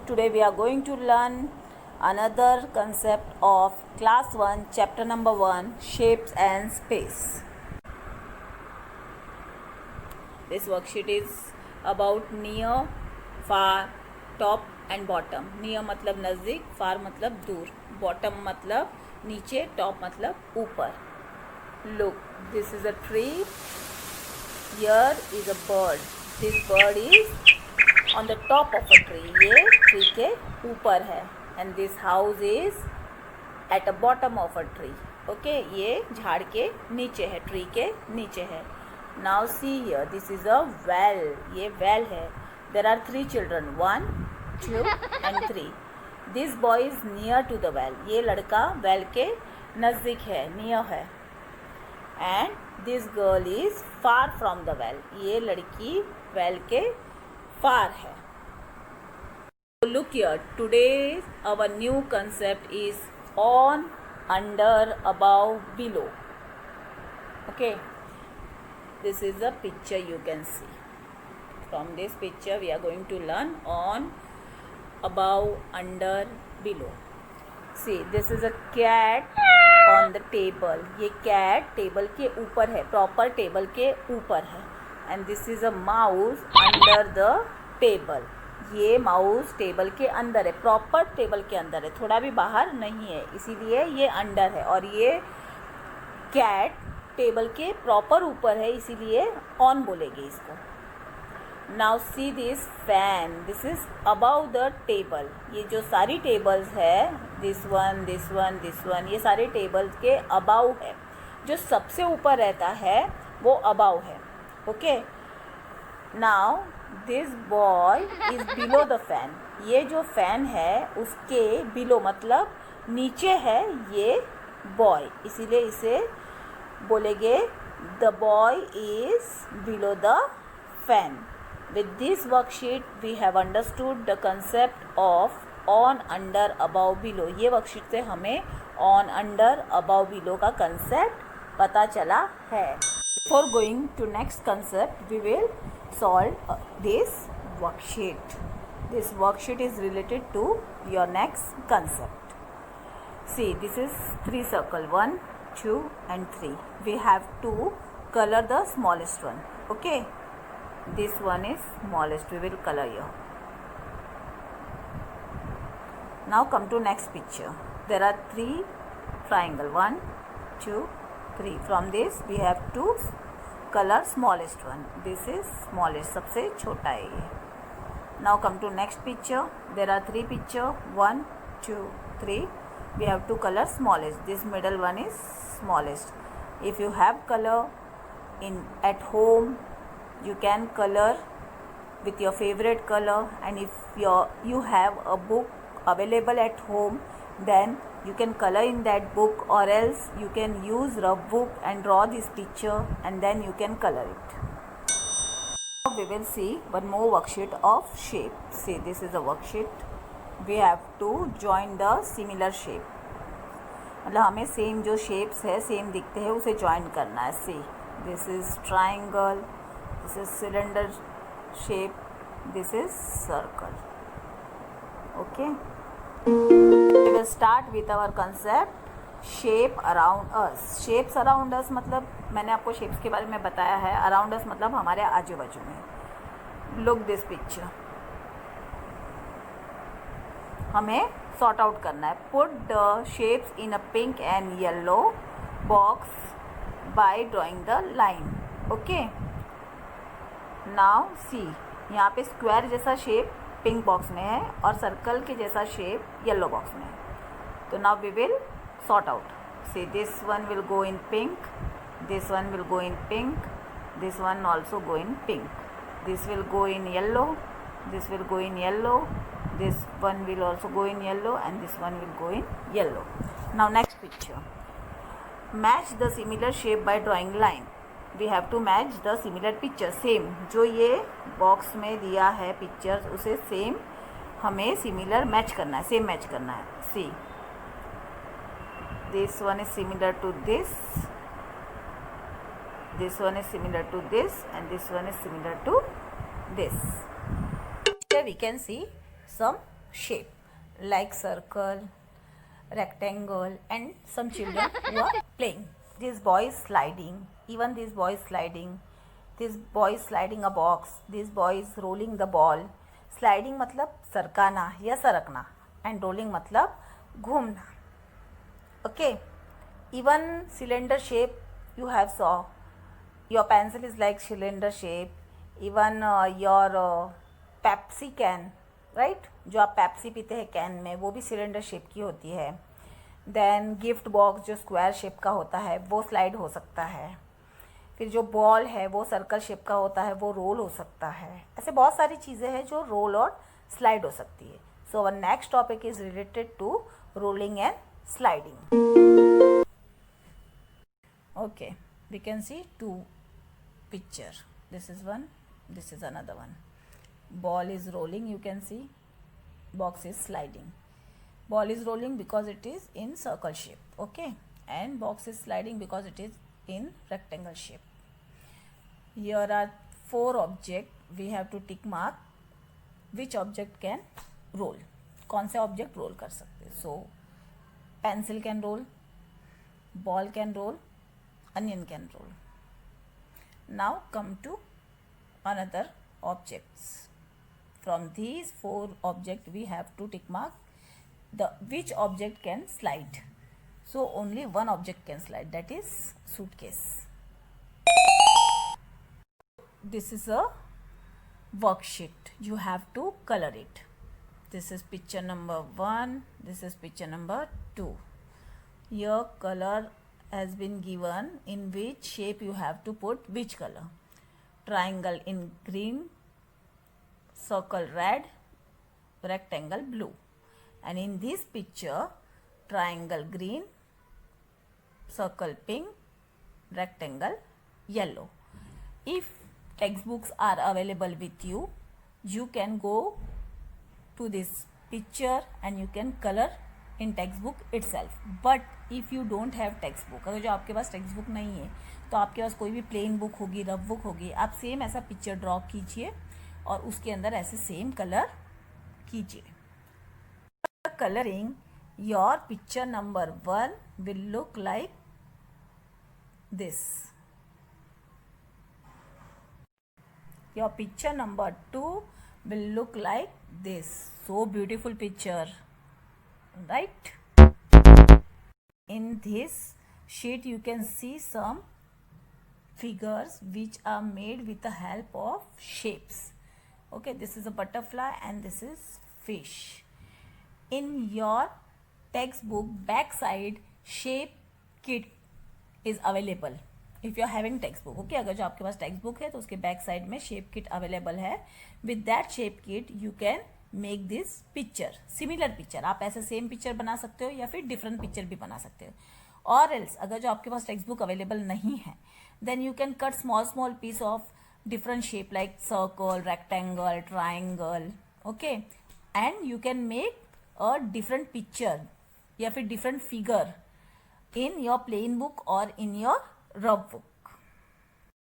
Today we are going to learn another concept of class 1 chapter number 1 shapes and space. This worksheet is about near, far, top and bottom. Near मतलब नज़दीक, far मतलब दूर, bottom मतलब नीचे, top मतलब ऊपर. Look, this is a tree. Here is a bird. This bird is on the top of a tree. ये tree के ऊपर है. And this house is at the bottom of a tree. Okay, ये झाड़ के नीचे है, tree के नीचे है. Now see here, this is a well. ये well है. There are 3 children, 1, 2 and 3. This boy is near to the well. ये लड़का well के नज़दीक है, near है. And this girl is far from the well. ये लड़की well के far है. So look here, today our new concept is on, under, above, below. Okay, this is a picture you can see. From this picture we are going to learn on, above, under, below. See, this is a cat on the table. ये cat table के ऊपर है, proper table के ऊपर है. And this is a mouse under the table. ये mouse table के अंदर है, प्रॉपर टेबल के अंदर है, थोड़ा भी बाहर नहीं है, इसीलिए ये अंडर है. और ये कैट टेबल के प्रॉपर ऊपर है, इसीलिए ऑन बोलेंगे इसको. Now see this fan, this is about the table. ये जो सारी टेबल्स है, this one this one this one, ये सारे टेबल्स के अबाउ है. जो सबसे ऊपर रहता है वो अबाउ है. Okay, now this boy is below the fan. ये जो फैन है उसके बिलो मतलब नीचे है ये बॉय, इसीलिए इसे बोलेंगे the boy is below the fan. With this worksheet we have understood the concept of on, under, above, below. ये worksheet से हमें on, under, above, below का concept पता चला है. Before going to next concept, we will solve this worksheet. This worksheet is related to your next concept. See, this is 3 circle, 1, 2 and 3. We have to color the smallest one. Okay. This one is smallest, we will color here. Now come to next picture. There are 3 triangle, 1, 2, 3. From this we have to color smallest one. This is smallest, सबसे छोटा है ये. Now come to next picture. There are 3 picture, 1, 2, 3. We have to color smallest. This middle one is smallest. If you have color at home, you can color with your favorite color, and if you have a book available at home, then you can color in that book, or else you can use rough book and draw this picture and then you can color it. Now we will see one more worksheet of shape. See, this is a worksheet. We have to join the similar shape. मतलब हमें same जो shapes है same दिखते हैं उसे join करना है. See, this is triangle, this is cylinder shape, this is circle. Okay, we will start with our concept shape around us. Shapes around us मतलब मैंने आपको shapes के बारे में बताया है. Around us मतलब हमारे आजू बाजू में. Look this picture. हमें sort out करना है. Put the shapes in a pink and yellow box by drawing the line. Okay. Now see, यहाँ पे स्क्वायर जैसा शेप पिंक बॉक्स में है और सर्कल के जैसा शेप येलो बॉक्स में है. तो now we will sort out. See, this one will go in pink, this one will go in pink, this one also go in pink, this will go in yellow, this will go in yellow, this one will also go in yellow and this one will go in yellow. Now next picture. Match the similar shape by drawing line. We have to match the similar picture. Same जो ये box में दिया है pictures, उसे same हमें similar match करना है, same match करना है. See, this one is similar to this, this one is similar to this and this one is similar to this. Here we can see some shape like circle, rectangle, and some children who are playing. This boy is sliding, even this boy is sliding, this boy is sliding a box, this boy is rolling the ball. Sliding मतलब सरकाना या सरकना, and rolling मतलब घूमना. Okay, even cylinder shape you have saw. Your pencil is like cylinder shape. Even your Pepsi can, right? जो आप Pepsi पीते हैं can में, वो भी सिलेंडर शेप की होती है. देन गिफ्ट बॉक्स जो स्क्वायर शेप का होता है वो स्लाइड हो सकता है. फिर जो बॉल है वो सर्कल शेप का होता है, वो रोल हो सकता है. ऐसे बहुत सारी चीज़ें हैं जो रोल और स्लाइड हो सकती है. So our next topic is related to rolling and sliding. Okay, we can see to picture. This is one, this is another one. Ball is rolling, you can see. Box is sliding. Ball is rolling because it is in circle shape, okay, and box is sliding because it is in rectangle shape. Here are 4 objects. We have to tick mark which object can roll. कौन से object roll कर सकते. So pencil can roll, ball can roll, onion can roll. Now come to another objects. From these 4 objects we have to tick mark which object can slide. So only one object can slide, that is suitcase. This is a worksheet. You have to color it. This is picture number 1. This is picture number 2. Your color has been given in which shape you have to put which color. Triangle in green, circle red, rectangle blue. And in this picture, triangle green, circle pink, rectangle yellow. If textbooks are available with you, you can go to this picture and you can color in textbook itself. But if you don't have textbook, अगर जो आपके पास text book नहीं है तो आपके पास कोई भी plane book होगी, रफ बुक होगी, आप सेम ऐसा पिक्चर ड्रॉ कीजिए और उसके अंदर ऐसे सेम कलर कीजिए. Colouring your picture number 1 will look like this. Your picture number 2 will look like this. So beautiful picture, right? In this sheet you can see some figures which are made with the help of shapes. Okay, this is a butterfly and this is fish. In your textbook back side shape kit is available if you are having textbook. Okay, अगर जो आपके पास text book है तो उसके back side में shape kit available है. With that shape kit you can make this picture, similar picture. आप ऐसे सेम पिक्चर बना सकते हो या फिर डिफरेंट पिक्चर भी बना सकते हो. और एल्स अगर जो आपके पास टेक्स्ट बुक अवेलेबल नहीं है then you can cut small piece of different shape like circle, rectangle, triangle. Okay, and you can make a different picture या फिर different figure in your plain book or in your rough book.